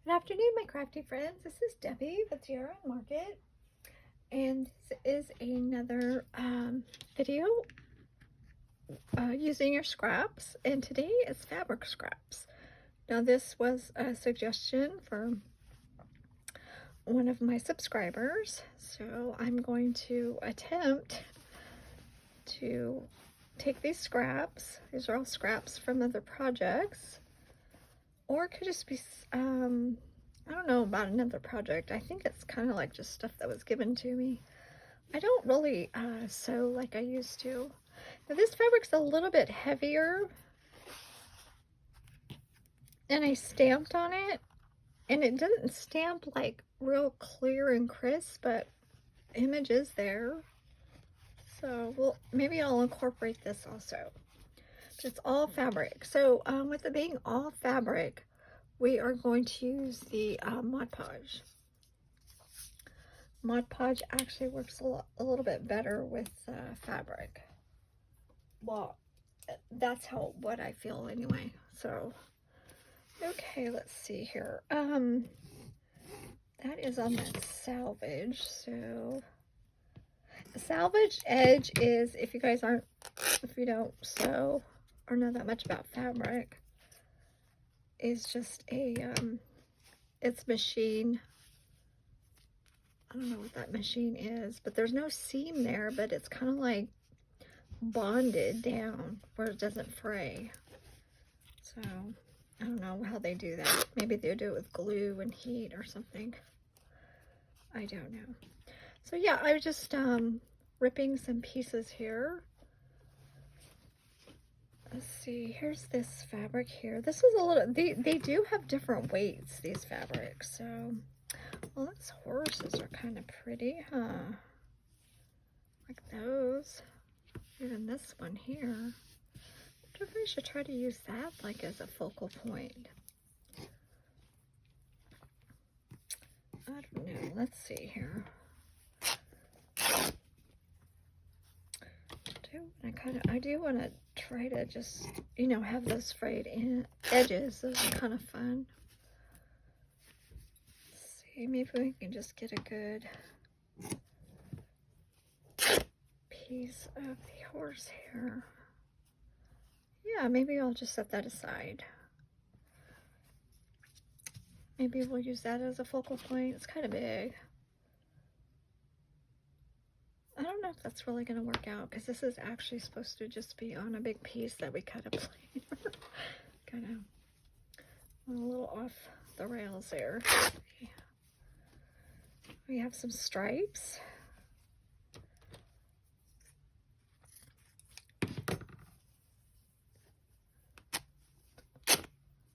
Good afternoon, my crafty friends. This is Debbie with Tiara Market, and this is another video using your scraps. And today is fabric scraps. Now, this was a suggestion from one of my subscribers, so I'm going to attempt to take these scraps. These are all scraps from other projects. Or it could just be, I don't know about another project. I think it's kind of like just stuff that was given to me. I don't really sew like I used to. Now this fabric's a little bit heavier. And I stamped on it. And it doesn't stamp like real clear and crisp, but image is there. So, well, maybe I'll incorporate this also. It's all fabric. So with it being all fabric, we are going to use the Mod Podge. Mod Podge actually works a little bit better with fabric. Well, that's what I feel anyway. So, okay, let's see here. That is on that salvage. So, the salvage edge is, if you don't sew or know that much about fabric, is just it's machine. I don't know what that machine is, but there's no seam there, but it's kind of like bonded down where it doesn't fray. So I don't know how they do that. Maybe they do it with glue and heat or something. I don't know. So yeah, I was just ripping some pieces here. Let's see, here's this fabric here. This is a little, they do have different weights, these fabrics. So, well, these horses are kind of pretty, huh? Like those. Even this one here. I wonder if I should try to use that like as a focal point. I don't know. Let's see here. I do want to try to just, have those frayed edges. Those are kind of fun. Let's see, maybe we can just get a good piece of the horsehair. Yeah, maybe I'll just set that aside. Maybe we'll use that as a focal point. It's kind of big. I don't know if that's really going to work out because this is actually supposed to just be on a big piece that we cut a planer. Kind of a little off the rails there. We have some stripes.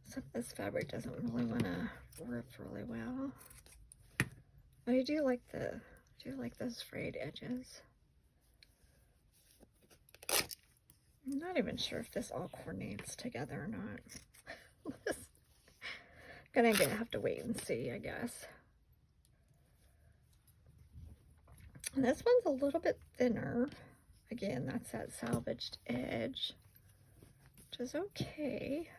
Some of this fabric doesn't really want to rip really well. But I do like those frayed edges. I'm not even sure if this all coordinates together or not. Gonna have to wait and see, I guess. And this one's a little bit thinner. Again, that's that salvaged edge, which is okay.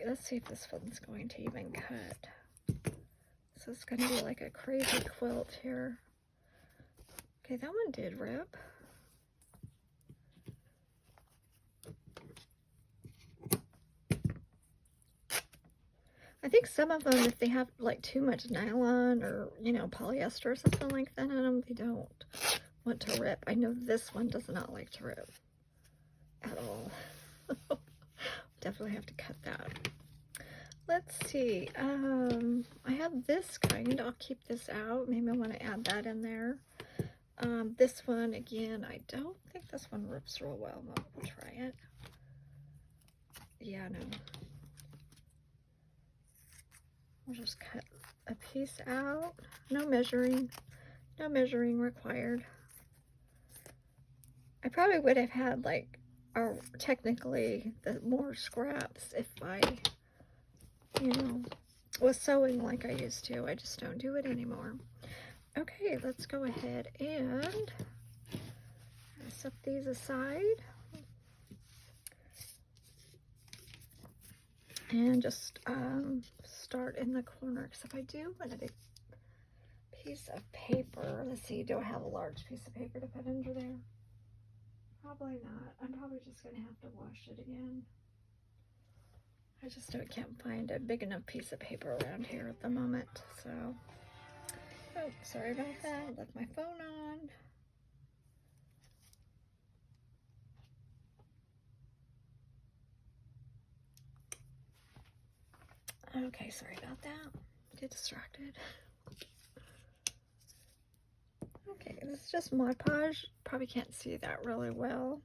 Let's see if this one's going to even cut. So it's going to be like a crazy quilt here. Okay, that one did rip. I think some of them, if they have like too much nylon or, polyester or something like that in them, they don't want to rip. I know this one does not like to rip at all. Definitely have to cut that. Let's see. I have this kind. I'll keep this out. Maybe I want to add that in there. This one, again, I don't think this one rips real well. We'll try it. Yeah, no. We'll just cut a piece out. No measuring required. I probably would have had like, technically, the more scraps if I, was sewing like I used to. I just don't do it anymore. Okay, let's go ahead and set these aside. and just start in the corner, because if I do want a big piece of paper, let's see, do I have a large piece of paper to put under there? Probably not. I'm probably just going to have to wash it again. I just can't find a big enough piece of paper around here at the moment, so. Oh, sorry about that. Left my phone on. Okay, sorry about that. Get distracted. Okay, this is just Mod Podge. Probably can't see that really well.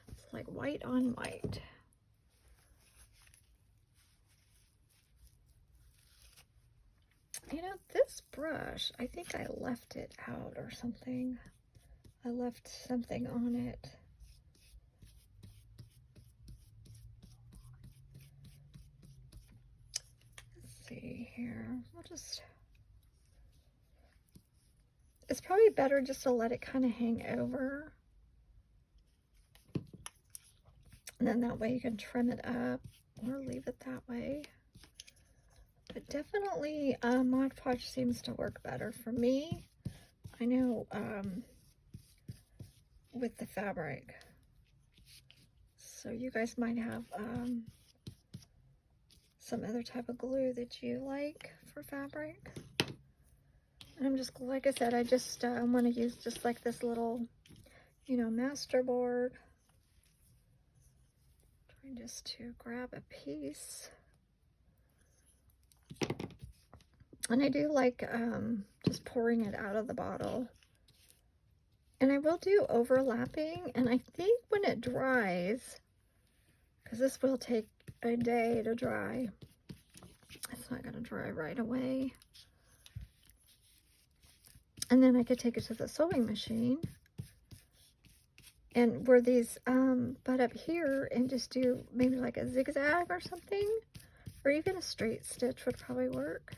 It's like white on white. You know, this brush, I think I left it out or something. I left something on it. Let's see here. We'll just... It's probably better just to let it kind of hang over. And then that way you can trim it up or leave it that way. But definitely Mod Podge seems to work better for me. I know with the fabric. So you guys might have some other type of glue that you like for fabric. And I'm just, like I said, I just want to use just like this little, you know, master board. Trying just to grab a piece. And I do like just pouring it out of the bottle. And I will do overlapping, and I think when it dries, because this will take a day to dry, it's not going to dry right away. And then I could take it to the sewing machine and where these butt up here and just do maybe like a zigzag or something, or even a straight stitch would probably work.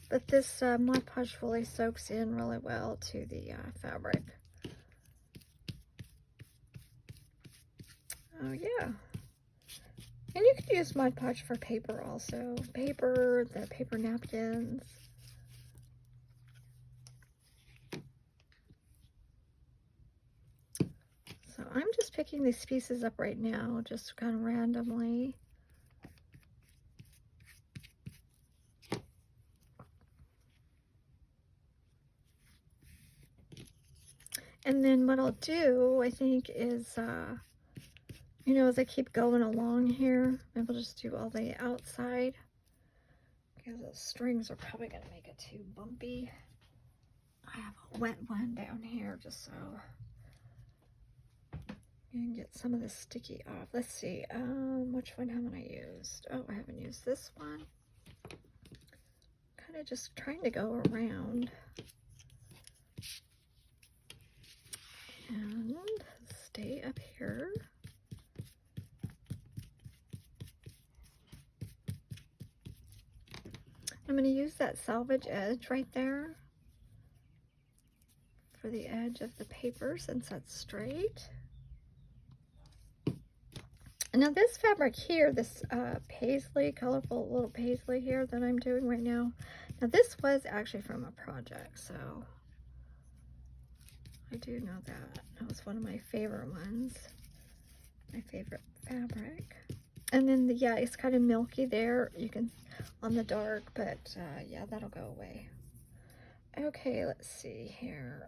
But this Mod Podge fully soaks in really well to the fabric. Oh yeah. And you could use Mod Podge for paper also. Paper, the paper napkins. So I'm just picking these pieces up right now, just kind of randomly. And then what I'll do, I think, is, you know, as I keep going along here, maybe I'll just do all the outside, because the strings are probably going to make it too bumpy. I have a wet one down here just so you can get some of the sticky off. Let's see, which one haven't I used? Oh, I haven't used this one. Kind of just trying to go around. And stay up here. I'm going to use that salvage edge right there for the edge of the paper since that's straight. And now this fabric here, this paisley, colorful little paisley here that I'm doing right now. Now this was actually from a project, so I do know that. That was one of my favorite ones. My favorite fabric. And then, yeah, it's kind of milky there. You can, on the dark, but yeah, that'll go away. Okay, let's see here.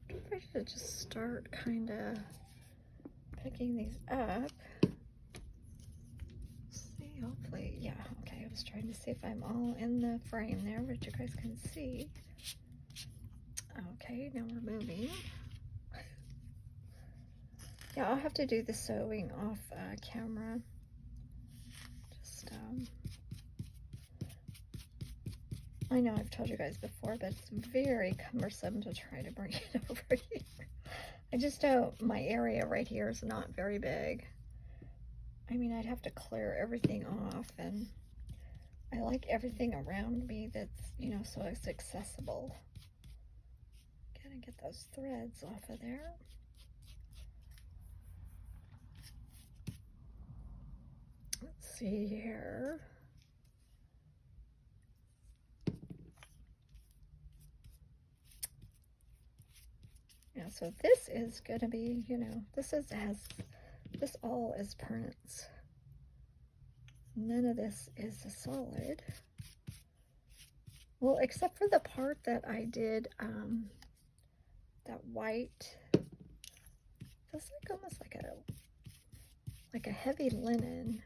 I should just start kind of picking these up. Let's see, hopefully, yeah, okay. I was trying to see if I'm all in the frame there, which you guys can see. Okay, now we're moving. Yeah, I'll have to do the sewing off camera. Just, I know I've told you guys before, but it's very cumbersome to try to bring it over here. I just don't, my area right here is not very big. I mean, I'd have to clear everything off, and I like everything around me that's, you know, so it's accessible. Gotta get those threads off of there. Let's see here. Yeah, so this is going to be, you know, this all is prints. None of this is a solid. Well, except for the part that I did, that white, feels like almost like a heavy linen.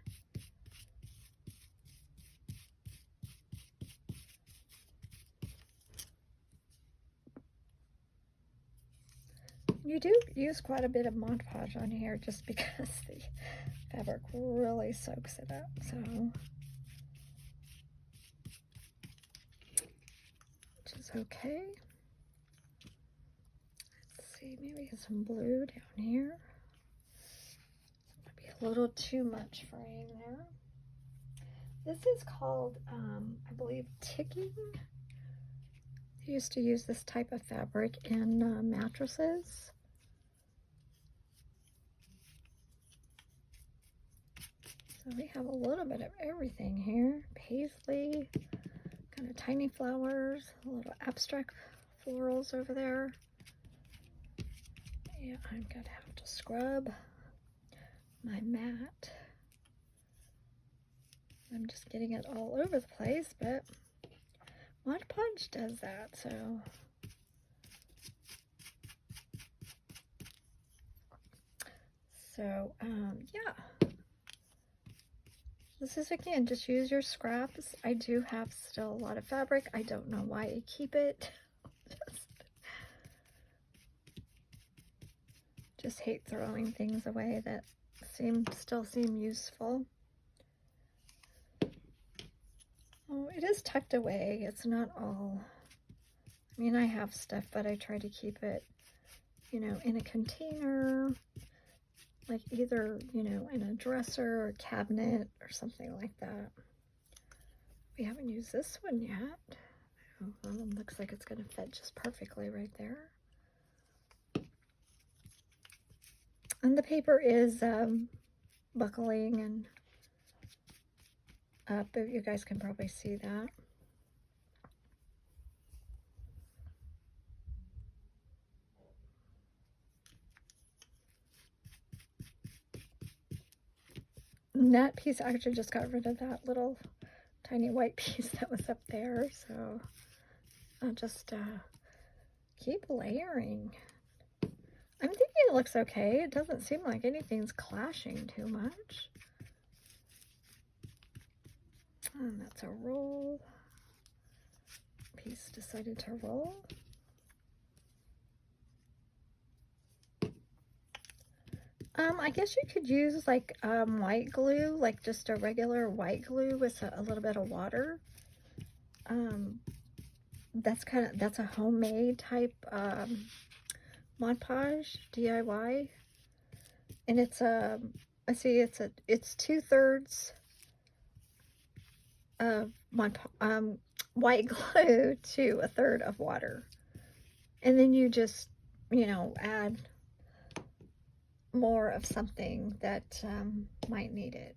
You do use quite a bit of Mod Podge on here just because the fabric really soaks it up, so. Which is okay. Let's see, maybe some blue down here. Might be a little too much frame there. This is called, I believe, ticking. I used to use this type of fabric in mattresses. So we have a little bit of everything here. Paisley, kind of tiny flowers, a little abstract florals over there. Yeah, I'm gonna have to scrub my mat. I'm just getting it all over the place, but Mod Podge does that, so. So, yeah. This is, again, just use your scraps. I do have still a lot of fabric. I don't know why I keep it. Just hate throwing things away that still seem useful. Oh, it is tucked away. It's not all. I mean, I have stuff, but I try to keep it, you know, in a container, like either, you know, in a dresser or cabinet or something like that. We haven't used this one yet. Oh, well, it looks like it's going to fit just perfectly right there. And the paper is buckling and up, but you guys can probably see that. And that piece, I actually just got rid of that little tiny white piece that was up there, so I'll just keep layering. I'm thinking it looks okay. It doesn't seem like anything's clashing too much. And that's a roll. Piece decided to roll. I guess you could use like white glue, like just a regular white glue with a little bit of water. That's a homemade type Mod Podge DIY, and it's I see it's 2/3 of white glue to 1/3 of water, and then you just, you know, add more of something that might need it.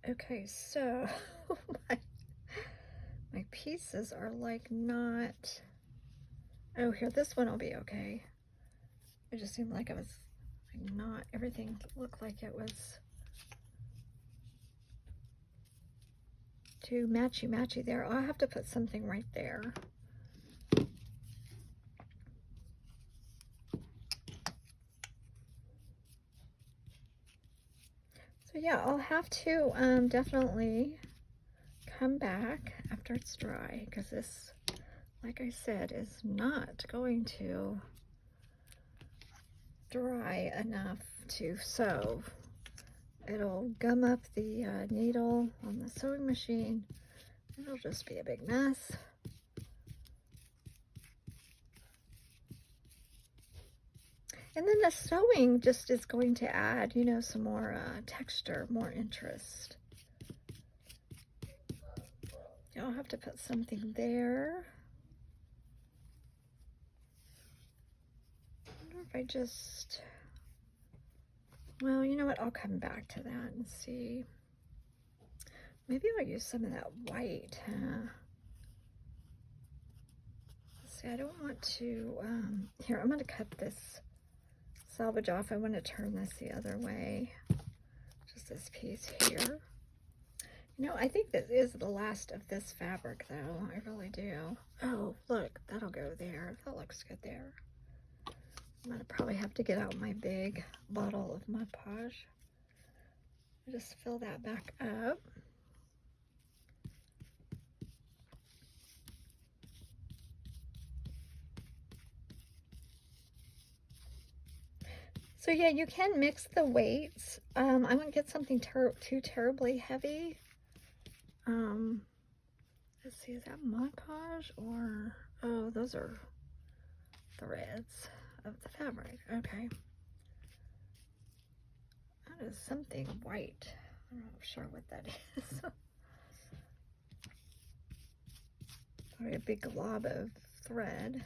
Okay, so my pieces are like not. Oh, here, this one will be okay. It just seemed like it was like not, everything looked like it was too matchy there. I'll have to put something right there. So yeah, I'll have to definitely come back after it's dry, because this, like I said, is not going to dry enough to sew. It'll gum up the needle on the sewing machine. It'll just be a big mess. And then the sewing just is going to add, you know, some more texture, more interest. I'll have to put something there. I wonder if I just, well, you know what? I'll come back to that and see. Maybe I'll use some of that white, huh? See, I don't want to, here, I'm going to cut this salvage off. I want to turn this the other way. Just this piece here. You know, I think this is the last of this fabric, though. I really do. Oh, look, that'll go there. That looks good there. I'm going to probably have to get out my big bottle of Mod Podge. Just fill that back up. So yeah, you can mix the weights. I wouldn't get something too terribly heavy. Let's see, is that Mod Podge or, oh, those are threads of the fabric. Okay. That is something white. I'm not sure what that is. Probably a big glob of thread.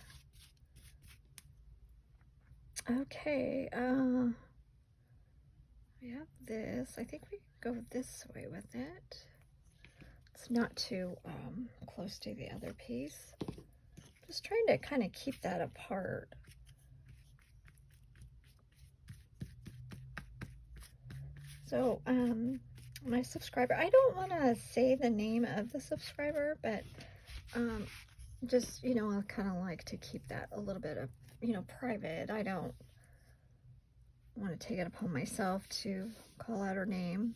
Okay, we have this. I think we can go this way with it. It's not too close to the other piece. Just trying to kind of keep that apart. So, my subscriber, I don't want to say the name of the subscriber, but just, you know, I kind of like to keep that a little bit of, you know, private. I don't want to take it upon myself to call out her name.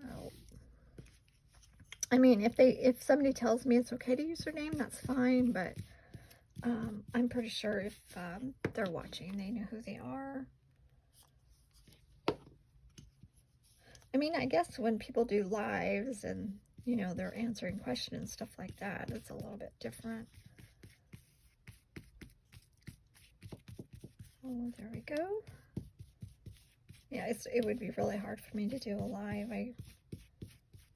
Oh. I mean, if somebody tells me it's okay to use their name, that's fine, but I'm pretty sure if they're watching, they know who they are. I mean, I guess when people do lives and, you know, they're answering questions and stuff like that, it's a little bit different. Oh, there we go. Yeah, it would be really hard for me to do a live.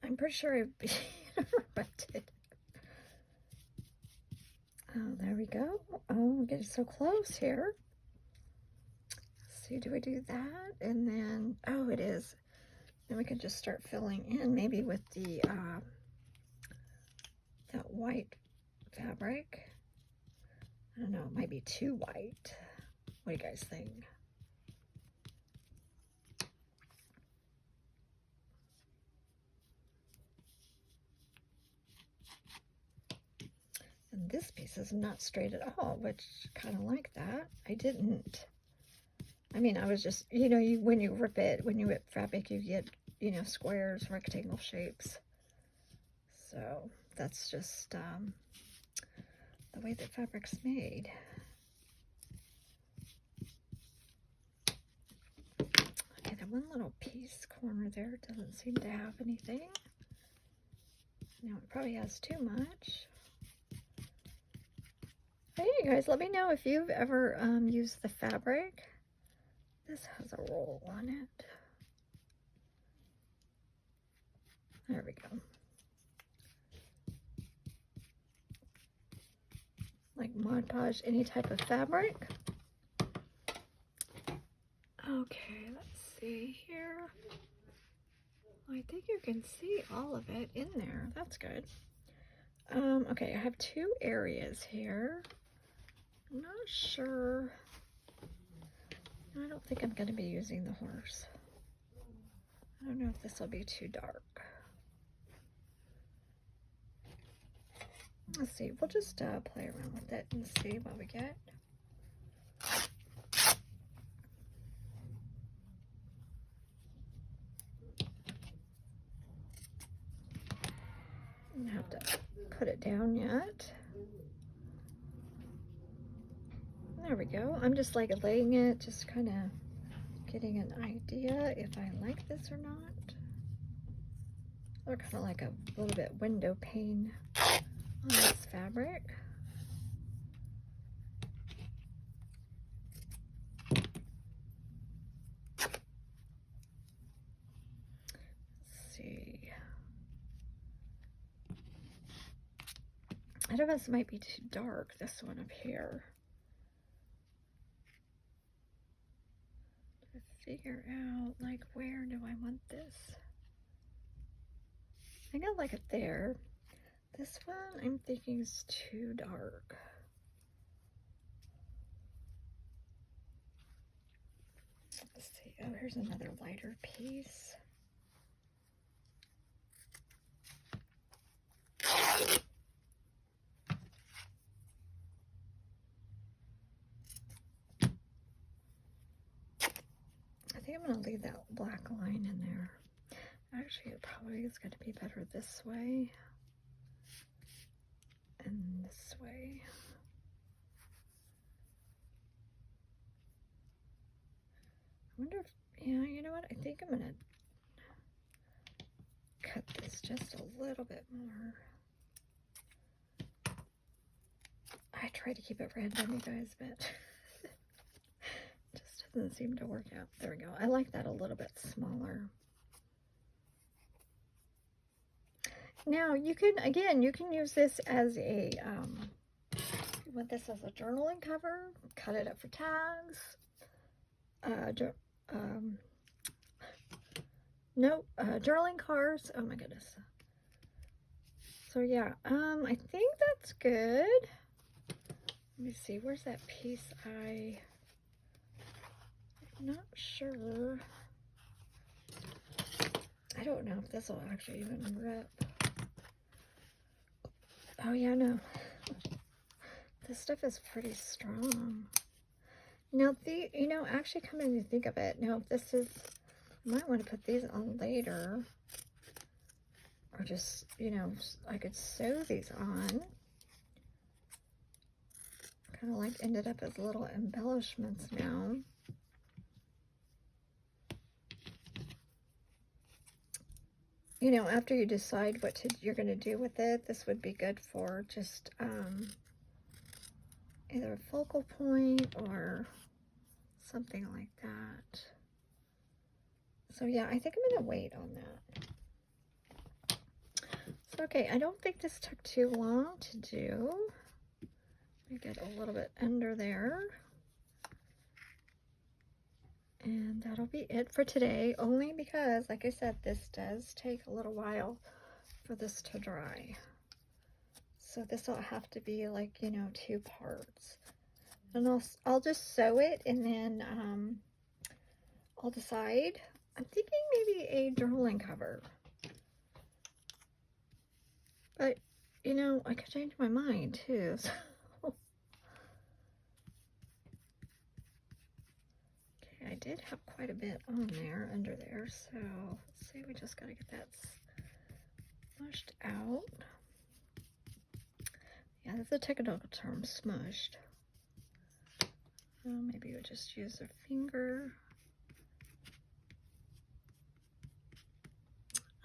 I'm pretty sure I'd be interrupted. Oh, there we go. Oh, we're getting so close here. Let's see, do we do that? And then, oh, it is. Then we can just start filling in, maybe with the that white fabric. I don't know, it might be too white. What do you guys think? And this piece is not straight at all, which kind of like that. I mean, I was just, you know, when you rip fabric, you get, you know, squares, rectangle shapes. So that's just the way that fabric's made. Okay, that one little piece corner there doesn't seem to have anything. Now it probably has too much. Hey, you guys, let me know if you've ever used the fabric. This has a roll on it. There we go. Like Mod Podge, any type of fabric. Okay, let's see here. I think you can see all of it in there. That's good. Okay, I have two areas here. I'm not sure. I don't think I'm going to be using the horse. I don't know if this will be too dark. Let's see. We'll just play around with it and see what we get. I don't have to put it down yet. There we go. I'm just like laying it, just kind of getting an idea if I like this or not. Or kind of like a little bit window pane on this fabric. Let's see. I don't know if this might be too dark, this one up here. To figure out, like, where do I want this? of like it there. This one I'm thinking is too dark. Let's see. Oh, here's another lighter piece. I think I'm going to leave that black line in there. Actually, it probably is going to be better this way and this way. I wonder if, yeah, you know what? I think I'm going to cut this just a little bit more. I tried to keep it random, you guys, but it just doesn't seem to work out. There we go. I like that a little bit smaller. Now, you can, again, you can use this as a, you want this as a journaling cover, cut it up for tags, journaling cards. Oh my goodness. So yeah, I think that's good. Let me see, where's that piece? I'm not sure. I don't know if this will actually even rip. Oh yeah, no. This stuff is pretty strong. Now, you know, actually coming to think of it, now if this is, I might want to put these on later. Or just, you know, I could sew these on. Kind of like ended up as little embellishments now. You know, after you decide what you're going to do with it, this would be good for just either a focal point or something like that. So yeah, I think I'm going to wait on that. So okay, I don't think this took too long to do. Let me get a little bit under there. And that'll be it for today, only because, like I said, this does take a little while for this to dry. So this will have to be like, you know, 2 parts. And I'll just sew it, and then I'll decide. I'm thinking maybe a journaling cover. But, you know, I could change my mind too. So. Okay, I did have quite a bit on there, under there. So let's see, we just got to get that smushed out. Yeah, that's a technical term, smushed. Well, maybe we'll just use a finger.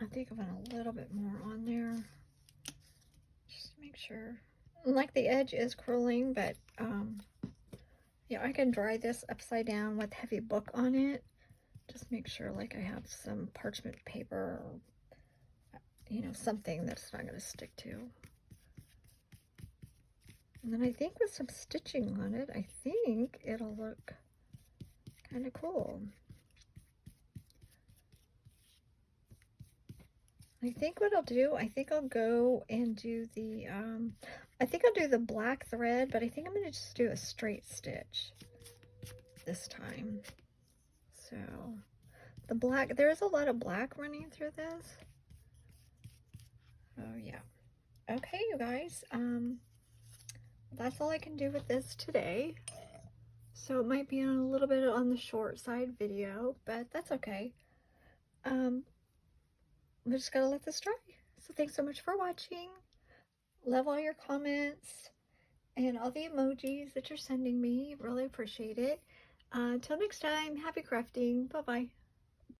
I think I want a little bit more on there. Just to make sure. Like the edge is curling, but yeah, I can dry this upside down with heavy book on it. Just make sure like I have some parchment paper or, you know, something that's not going to stick to. And then I think with some stitching on it, I think it'll look kind of cool. I think what I'll do, I think I'll go and do the, I think I'll do the black thread, but I think I'm going to just do a straight stitch this time. So, the black, there's a lot of black running through this. Oh, yeah. Okay, you guys, that's all I can do with this today. So it might be on a little bit on the short side video, but that's okay. We just gotta let this dry. So thanks so much for watching. Love all your comments and all the emojis that you're sending me. Really appreciate it. Until next time, happy crafting. Bye-bye.